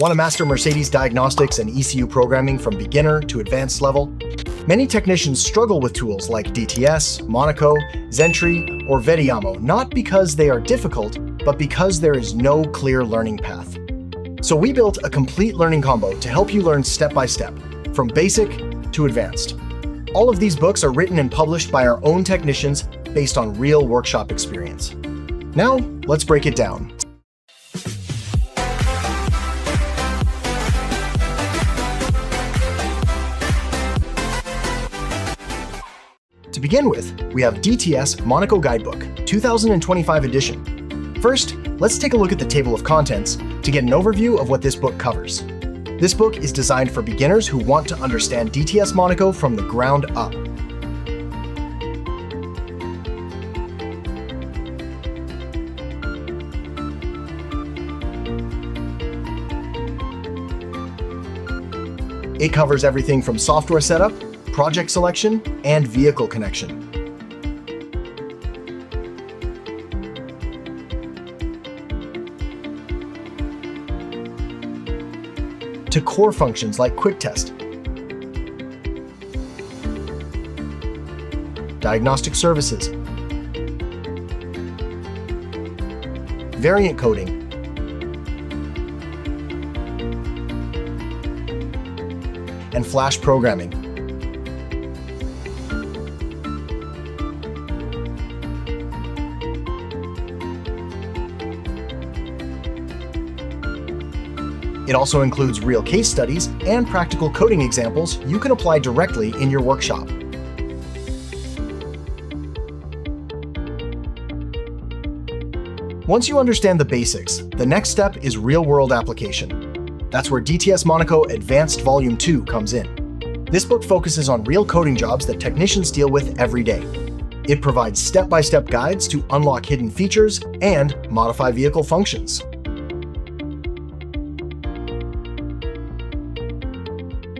Want to master Mercedes Diagnostics and ECU programming from beginner to advanced level? Many technicians struggle with tools like DTS, Monaco, Xentry, or Vediamo, not because they are difficult, but because there is no clear learning path. So we built a complete learning combo to help you learn step by step, from basic to advanced. All of these books are written and published by our own technicians based on real workshop experience. Now, let's break it down. To begin with, we have DTS Monaco Guidebook, 2025 edition. First, let's take a look at the table of contents to get an overview of what this book covers. This book is designed for beginners who want to understand DTS Monaco from the ground up. It covers everything from software setup, project selection, and vehicle connection. To core functions like quick test, diagnostic services, variant coding, and flash programming. It also includes real case studies and practical coding examples you can apply directly in your workshop. Once you understand the basics, the next step is real-world application. That's where DTS Monaco Advanced Vol.2 comes in. This book focuses on real coding jobs that technicians deal with every day. It provides step-by-step guides to unlock hidden features and modify vehicle functions.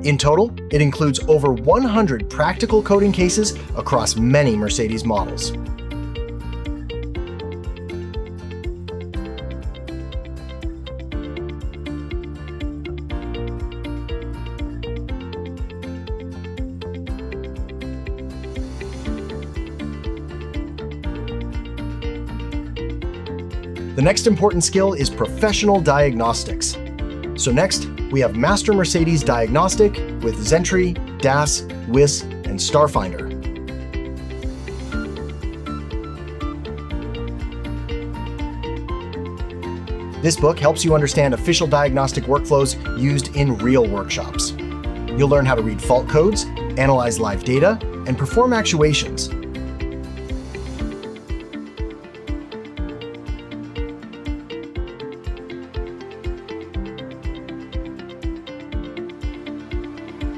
In total, it includes over 100 practical coding cases across many Mercedes models. The next important skill is professional diagnostics. So next, we have Master Mercedes Diagnostic with Xentry, DAS, WIS, and Starfinder. This book helps you understand official diagnostic workflows used in real workshops. You'll learn how to read fault codes, analyze live data, and perform actuations.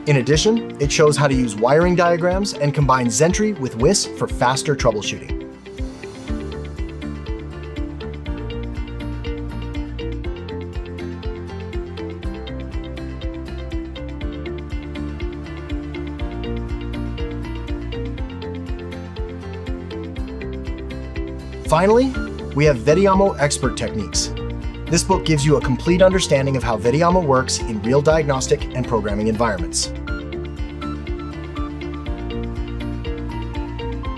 In addition, it shows how to use wiring diagrams and combine Xentry with WIS for faster troubleshooting. Finally, we have Vediamo Expert Techniques. This book gives you a complete understanding of how Vediamo works in real diagnostic and programming environments.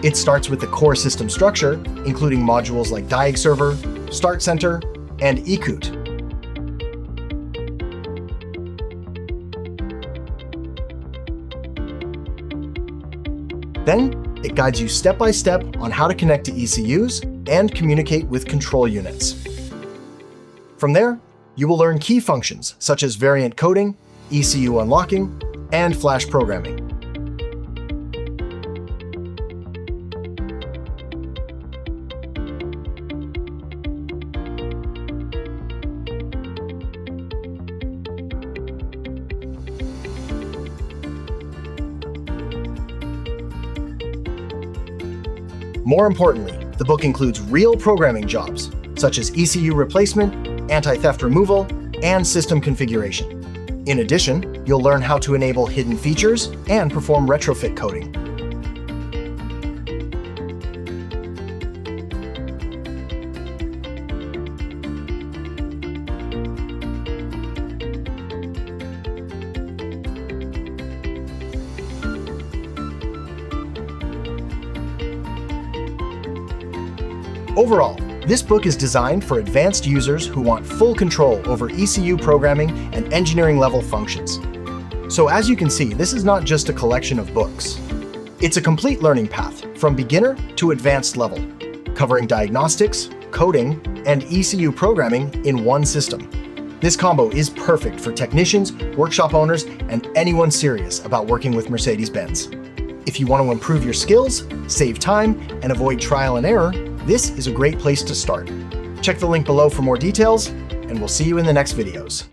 It starts with the core system structure, including modules like Diag Server, Start Center, and eCoot. Then, it guides you step by step on how to connect to ECUs and communicate with control units. From there, you will learn key functions such as variant coding, ECU unlocking, and flash programming. More importantly, the book includes real programming jobs, such as ECU replacement, anti-theft removal, and system configuration. In addition, you'll learn how to enable hidden features and perform retrofit coding. Overall, this book is designed for advanced users who want full control over ECU programming and engineering-level functions. So as you can see, this is not just a collection of books. It's a complete learning path from beginner to advanced level, covering diagnostics, coding, and ECU programming in one system. This combo is perfect for technicians, workshop owners, and anyone serious about working with Mercedes-Benz. If you want to improve your skills, save time, and avoid trial and error, this is a great place to start. Check the link below for more details, and we'll see you in the next videos.